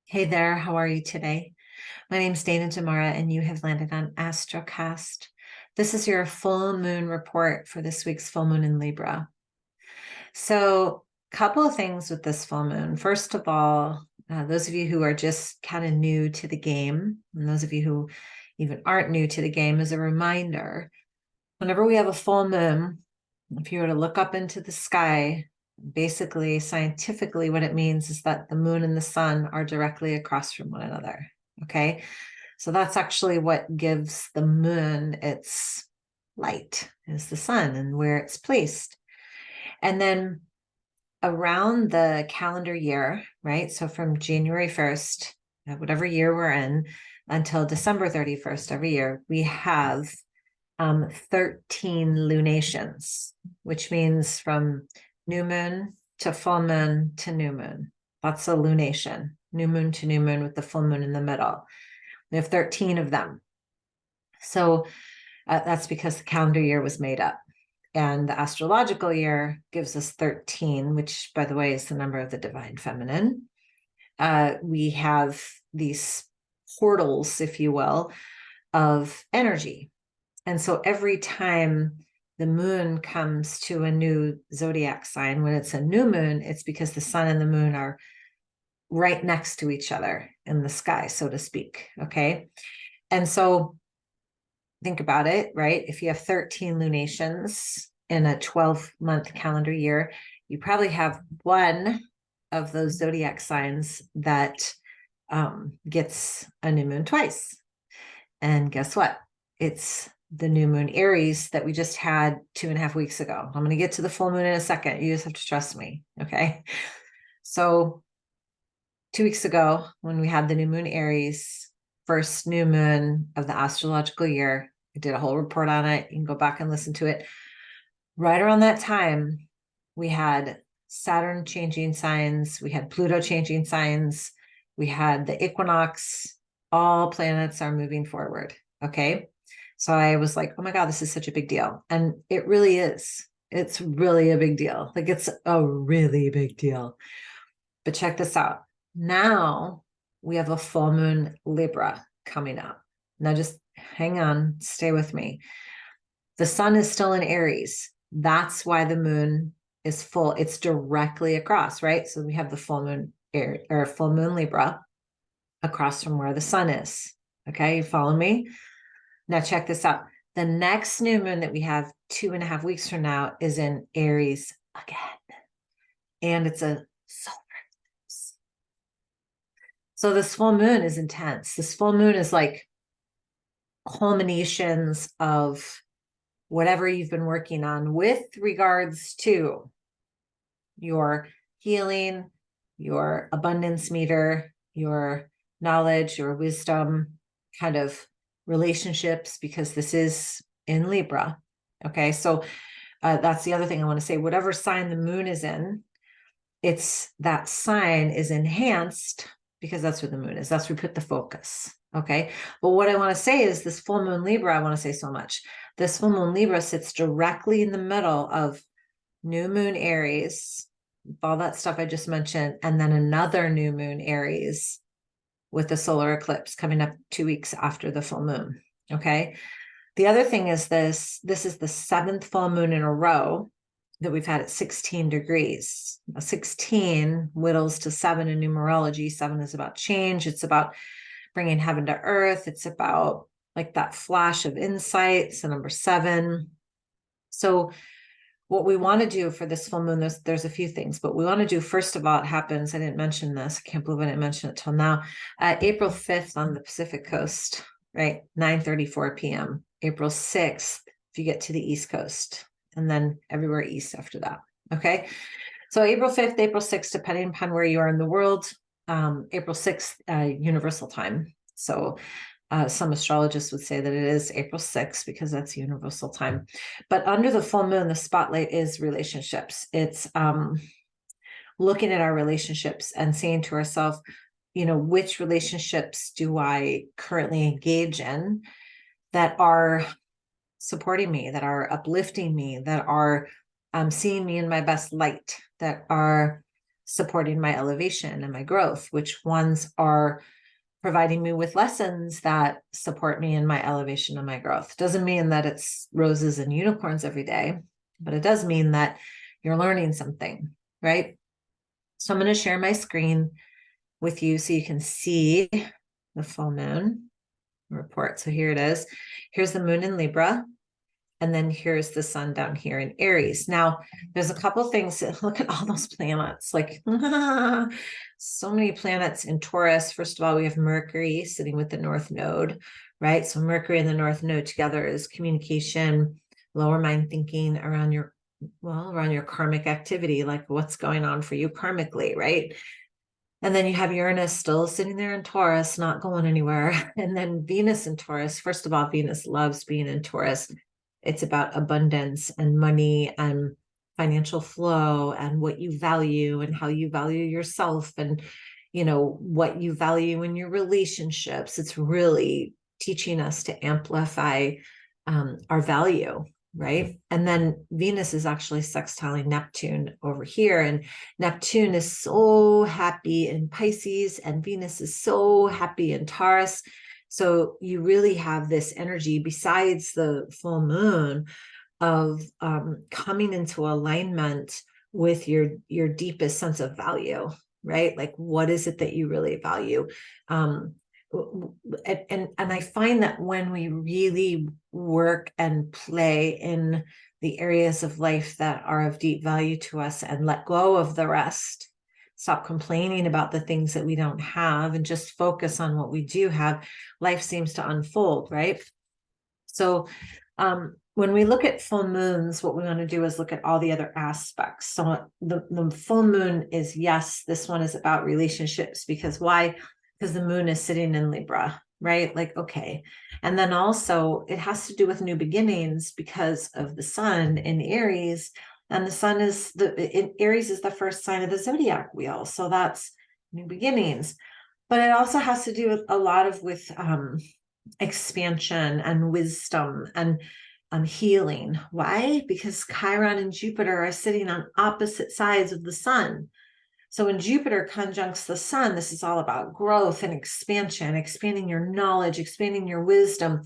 Hey there, how are you today? My name's Dana Damara, and you have landed on Astrocast. This is your full moon report for this week's full moon in Libra. So, a couple of things with this full moon. First of all, those of you who are just kind of new to the game, and those of you who even aren't new to the game, as a reminder, whenever we have a full moon, if you were to look up into the sky, basically, scientifically, what it means is that the moon and the sun are directly across from one another. Okay. So that's actually what gives the moon its light, is the sun and where it's placed. And then around the calendar year, right? So from January 1st, whatever year we're in, until December 31st every year, we have 13 lunations, which means from new moon to full moon to new moon. That's a lunation, new moon to new moon with the full moon in the middle. We have 13 of them. So that's because the calendar year was made up. And the astrological year gives us 13, which, by the way, is the number of the divine feminine. We have these portals, if you will, of energy. And so every time the moon comes to a new zodiac sign, when it's a new moon, it's because the sun and the moon are right next to each other in the sky, so to speak. Okay. And so think about it, right? If you have 13 lunations in a 12-month calendar year, you probably have one of those zodiac signs that gets a new moon twice. And guess what? It's the new moon Aries that we just had 2.5 weeks ago. I'm going to get to the full moon in a second. You just have to trust me. Okay. So 2 weeks ago, when we had the new moon Aries, first new moon of the astrological year, I did a whole report on it. You can go back and listen to it. Right around that time, we had Saturn changing signs. We had Pluto changing signs. We had the equinox. All planets are moving forward. Okay. So I was like, oh my God, this is such a big deal. And it really is. It's really a big deal. Like, it's a really big deal. But check this out. Now we have a full moon Libra coming up. Now just hang on, stay with me. The sun is still in Aries. That's why the moon is full. It's directly across, right? So we have the full moon or full moon Libra across from where the sun is. Okay, you follow me? Now check this out. The next new moon that we have 2.5 weeks from now is in Aries again. And it's a solar eclipse. So this full moon is intense. This full moon is like culminations of whatever you've been working on with regards to your healing, your abundance meter, your knowledge, your wisdom, kind of relationships, because this is in Libra. Okay, so that's the other thing I want to say. Whatever sign the moon is in, it's that sign is enhanced because that's where the moon is. That's where we put the focus. Okay, but what I want to say is this full moon Libra, I want to say so much. This full moon Libra sits directly in the middle of new moon Aries, all that stuff I just mentioned, and then another new moon Aries with the solar eclipse coming up 2 weeks after the full moon. Okay. The other thing is this is the 7th full moon in a row that we've had at 16 degrees. Now, 16 whittles to 7 in numerology. 7 is about change. It's about bringing heaven to earth. It's about like that flash of insight. So number 7. So what we want to do for this full moon, there's a few things, but we want to do, first of all, it happens, I didn't mention this, I can't believe I didn't mention it till now, April 5th on the Pacific coast, right, 9:34 p.m. April 6th, if you get to the East Coast, and then everywhere east after that, okay? So April 5th, April 6th, depending upon where you are in the world, April 6th, universal time. So some astrologists would say that it is April 6th because that's universal time. But under the full moon, the spotlight is relationships. It's looking at our relationships and saying to ourselves, which relationships do I currently engage in that are supporting me, that are uplifting me, that are seeing me in my best light, that are supporting my elevation and my growth, which ones are providing me with lessons that support me in my elevation and my growth. Doesn't mean that it's roses and unicorns every day, but it does mean that you're learning something, right? So I'm going to share my screen with you so you can see the full moon report. So here it is. Here's the moon in Libra. And then here's the sun down here in Aries. Now, there's a couple things. Look at all those planets. Like, so many planets in Taurus. First of all, we have Mercury sitting with the North Node, right? So Mercury and the North Node together is communication, lower mind thinking around your karmic activity, like what's going on for you karmically, right? And then you have Uranus still sitting there in Taurus, not going anywhere. And then Venus in Taurus. First of all, Venus loves being in Taurus. It's about abundance and money and financial flow and what you value and how you value yourself and, what you value in your relationships. It's really teaching us to amplify our value, right? And then Venus is actually sextiling Neptune over here. And Neptune is so happy in Pisces and Venus is so happy in Taurus. So you really have this energy besides the full moon of coming into alignment with your deepest sense of value, right? Like, what is it that you really value? And I find that when we really work and play in the areas of life that are of deep value to us and let go of the rest, stop complaining about the things that we don't have and just focus on what we do have, life seems to unfold, right? So when we look at full moons, what we want to do is look at all the other aspects. So the full moon is, yes, this one is about relationships, because why? Because the moon is sitting in Libra, right? Like, okay. And then also it has to do with new beginnings because of the sun in Aries. And the sun in Aries is the first sign of the zodiac wheel. So that's new beginnings. But it also has to do with a lot with expansion and wisdom and healing. Why? Because Chiron and Jupiter are sitting on opposite sides of the sun. So when Jupiter conjuncts the sun, this is all about growth and expansion, expanding your knowledge, expanding your wisdom,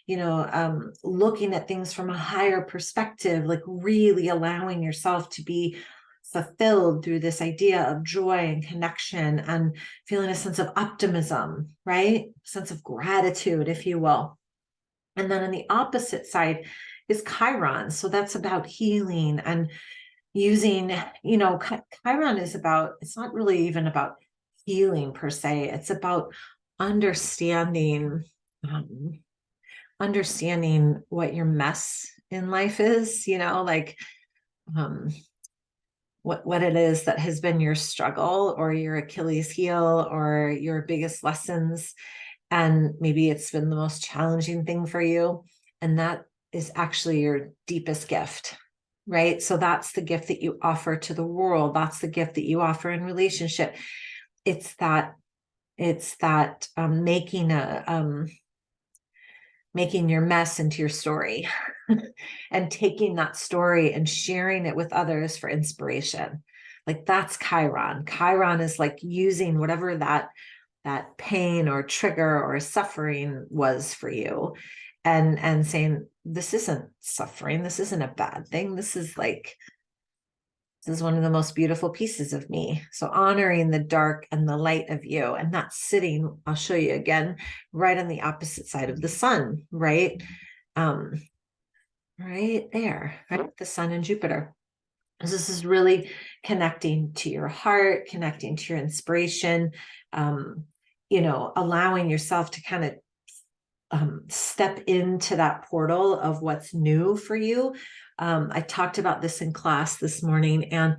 looking at things from a higher perspective, like really allowing yourself to be fulfilled through this idea of joy and connection and feeling a sense of optimism, right? Sense of gratitude, if you will. And then on the opposite side is Chiron. So that's about healing and using, Chiron is about, it's not really even about healing per se. It's about understanding what your mess in life is, what it is that has been your struggle or your Achilles heel or your biggest lessons. And maybe it's been the most challenging thing for you. And that is actually your deepest gift, right? So that's the gift that you offer to the world. That's the gift that you offer in relationship. It's that making your mess into your story and taking that story and sharing it with others for inspiration. Like, that's Chiron. Chiron is like using whatever that pain or trigger or suffering was for you and saying, this isn't suffering. This isn't a bad thing. This is one of the most beautiful pieces of me. So honoring the dark and the light of you, and not sitting, I'll show you again, right on the opposite side of the sun, right? Right there, right? The sun and Jupiter. So this is really connecting to your heart, connecting to your inspiration, allowing yourself to kind of step into that portal of what's new for you. I talked about this in class this morning, and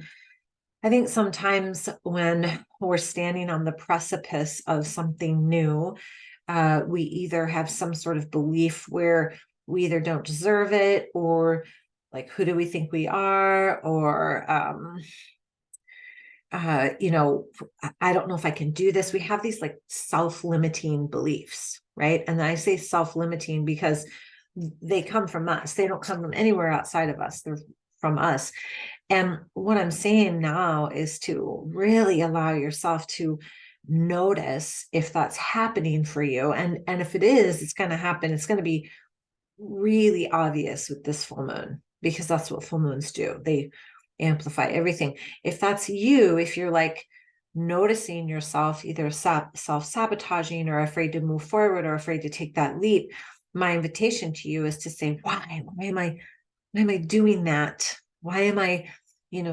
I think sometimes when we're standing on the precipice of something new, we either have some sort of belief where we either don't deserve it, or like, who do we think we are? Or, I don't know if I can do this. We have these like self-limiting beliefs, right? And I say self-limiting because they come from us. They don't come from anywhere outside of us. They're from us. And what I'm saying now is to really allow yourself to notice if that's happening for you. And if it is, it's going to happen. It's going to be really obvious with this full moon, because that's what full moons do. They amplify everything. If that's you, if you're like noticing yourself either self-sabotaging or afraid to move forward or afraid to take that leap, my invitation to you is to say, why am I doing that? Why am I,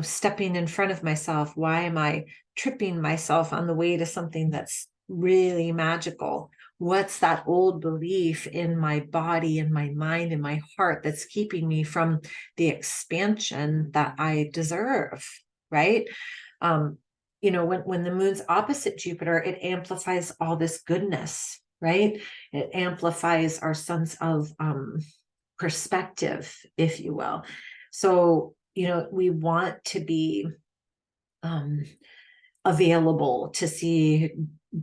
stepping in front of myself? Why am I tripping myself on the way to something that's really magical? What's that old belief in my body, in my mind, in my heart that's keeping me from the expansion that I deserve, right? When the moon's opposite Jupiter, it amplifies all this goodness, right? It amplifies our sense of perspective, if you will. So, we want to be available to see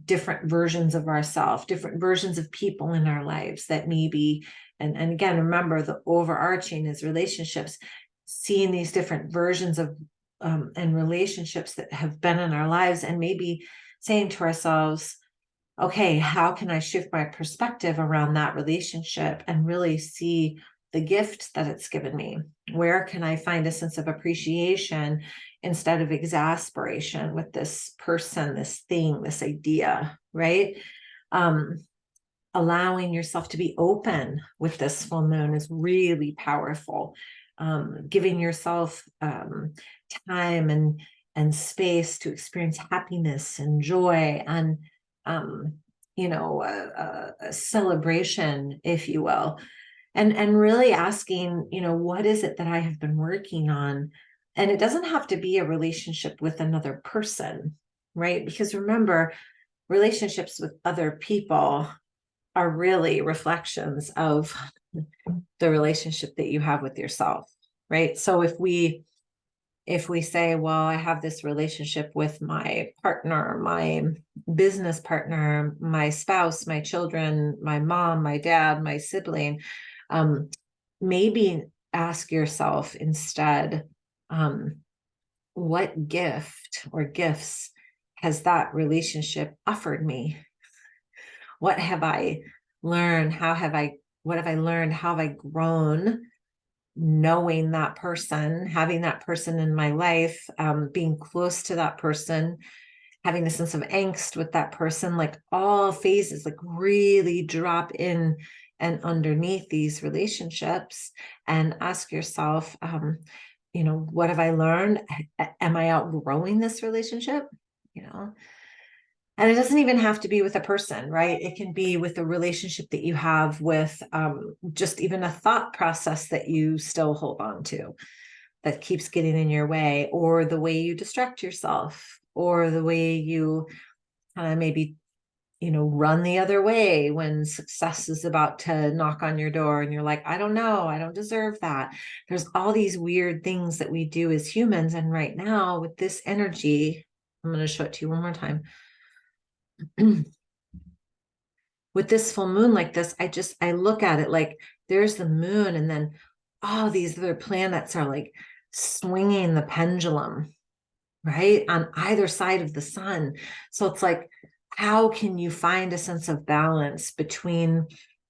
different versions of ourselves, different versions of people in our lives that maybe, and again, remember the overarching is relationships, seeing these different versions of and relationships that have been in our lives, and maybe saying to ourselves, okay, how can I shift my perspective around that relationship and really see the gift that it's given me? Where can I find a sense of appreciation instead of exasperation with this person, this thing, this idea, right? Allowing yourself to be open with this full moon is really powerful. Giving yourself time and space to experience happiness and joy and a celebration, if you will, and really asking, what is it that I have been working on? And it doesn't have to be a relationship with another person, right? Because remember, relationships with other people are really reflections of the relationship that you have with yourself, right? So if we say, well, I have this relationship with my partner, my business partner, my spouse, my children, my mom, my dad, my sibling, maybe ask yourself instead, what gift or gifts has that relationship offered me? What have I learned? What have I learned? How have I grown knowing that person, having that person in my life, being close to that person, having a sense of angst with that person, like all phases, like really drop in and underneath these relationships and ask yourself, what have I learned? Am I outgrowing this relationship? And it doesn't even have to be with a person, right? It can be with a relationship that you have with just even a thought process that you still hold on to that keeps getting in your way, or the way you distract yourself, or the way you kind of maybe, run the other way when success is about to knock on your door and you're like, I don't know, I don't deserve that. There's all these weird things that we do as humans. And right now with this energy, I'm going to show it to you one more time. With this full moon like this, I look at it like there's the moon, and then all these other planets are like swinging the pendulum, right? On either side of the sun. So it's like, how can you find a sense of balance between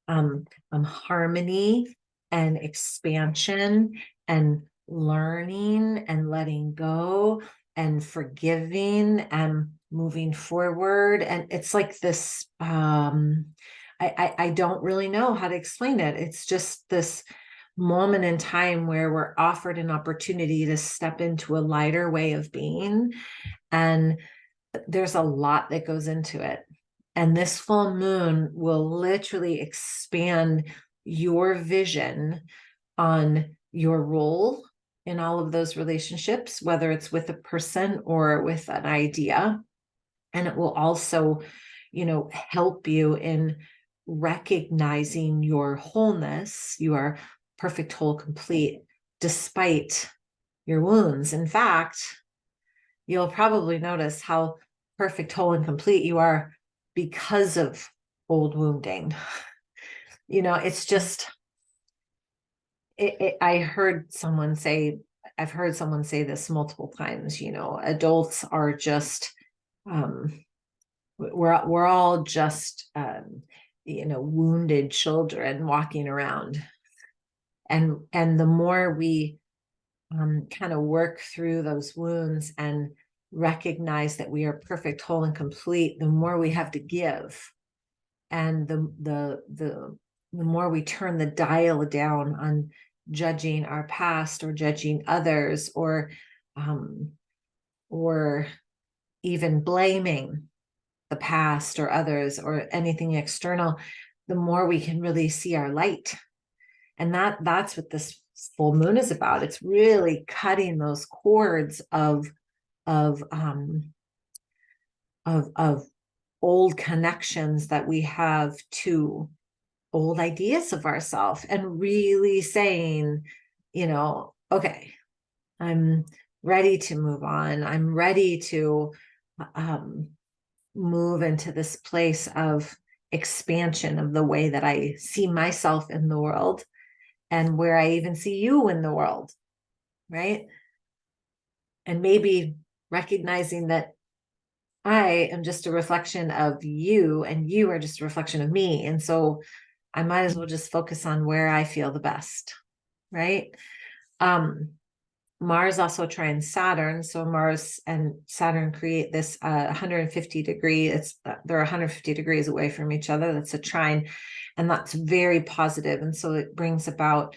harmony and expansion and learning and letting go and forgiving and moving forward? And it's like this, I don't really know how to explain it. It's just this moment in time where we're offered an opportunity to step into a lighter way of being. And there's a lot that goes into it. And this full moon will literally expand your vision on your role in all of those relationships, whether it's with a person or with an idea. And it will also, help you in recognizing your wholeness, your perfect, whole, complete, despite your wounds. In fact, you'll probably notice how perfect, whole, and complete you are because of old wounding. It's just, I heard someone say, I've heard someone say this multiple times, adults are just, we're all just, wounded children walking around. And the more we kind of work through those wounds and recognize that we are perfect, whole, and complete, the more we have to give. And the more we turn the dial down on judging our past or judging others, or even blaming the past or others or anything external, the more we can really see our light. And that's what this full moon is about. It's really cutting those cords of old connections that we have to old ideas of ourselves, and really saying, okay, I'm ready to move on. I'm ready to move into this place of expansion of the way that I see myself in the world, and where I even see you in the world, right? And maybe recognizing that I am just a reflection of you, and you are just a reflection of me. And so I might as well just focus on where I feel the best, right? Mars also trines Saturn. So Mars and Saturn create this 150 degree, they're 150 degrees away from each other. That's a trine, and that's very positive. And so it brings about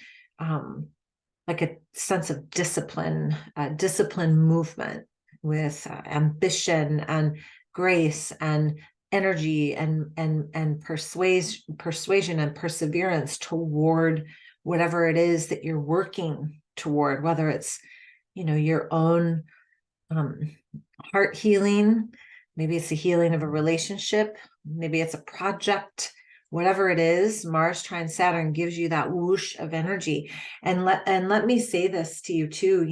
like a sense of discipline movement with ambition and grace and energy and persuasion and perseverance toward whatever it is that you're working toward, whether it's your own heart healing, maybe it's the healing of a relationship, maybe it's a project, whatever it is. Mars trine Saturn gives you that whoosh of energy. And let me say this to you too,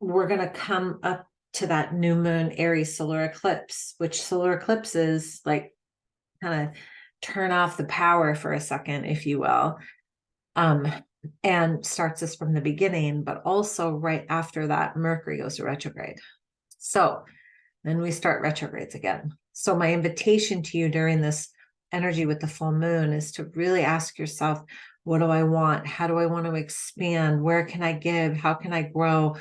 we're going to come up to that new moon Aries solar eclipse, which solar eclipses like kind of turn off the power for a second, if you will, and starts us from the beginning. But also right after that, Mercury goes to retrograde. So then we start retrogrades again. So my invitation to you during this energy with the full moon is to really ask yourself, what do I want? How do I want to expand? Where can I give? How can I grow?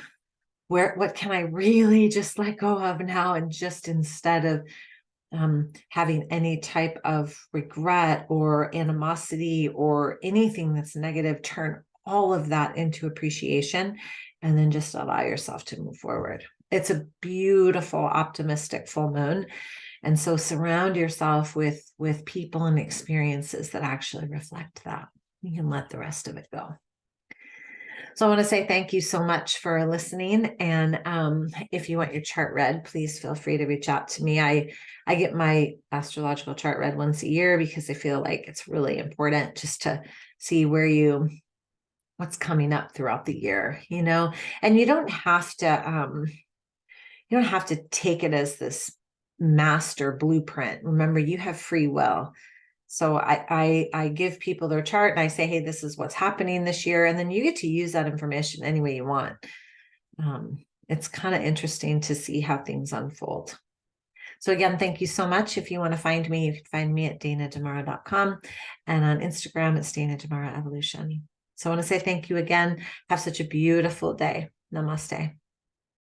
What can I really just let go of now? And just instead of having any type of regret or animosity or anything that's negative, turn all of that into appreciation, and then just allow yourself to move forward. It's a beautiful, optimistic full moon. And so surround yourself with people and experiences that actually reflect that. You can let the rest of it go. So I want to say thank you so much for listening. And if you want your chart read, please feel free to reach out to me. I get my astrological chart read once a year because I feel like it's really important just to see what's coming up throughout the year, and you don't have to take it as this master blueprint. Remember, you have free will. So I give people their chart and I say, hey, this is what's happening this year. And then you get to use that information any way you want. It's kind of interesting to see how things unfold. So again, thank you so much. If you want to find me, you can find me at danademara.com, and on Instagram, it's Dana Demara Evolution. So I want to say thank you again. Have such a beautiful day. Namaste.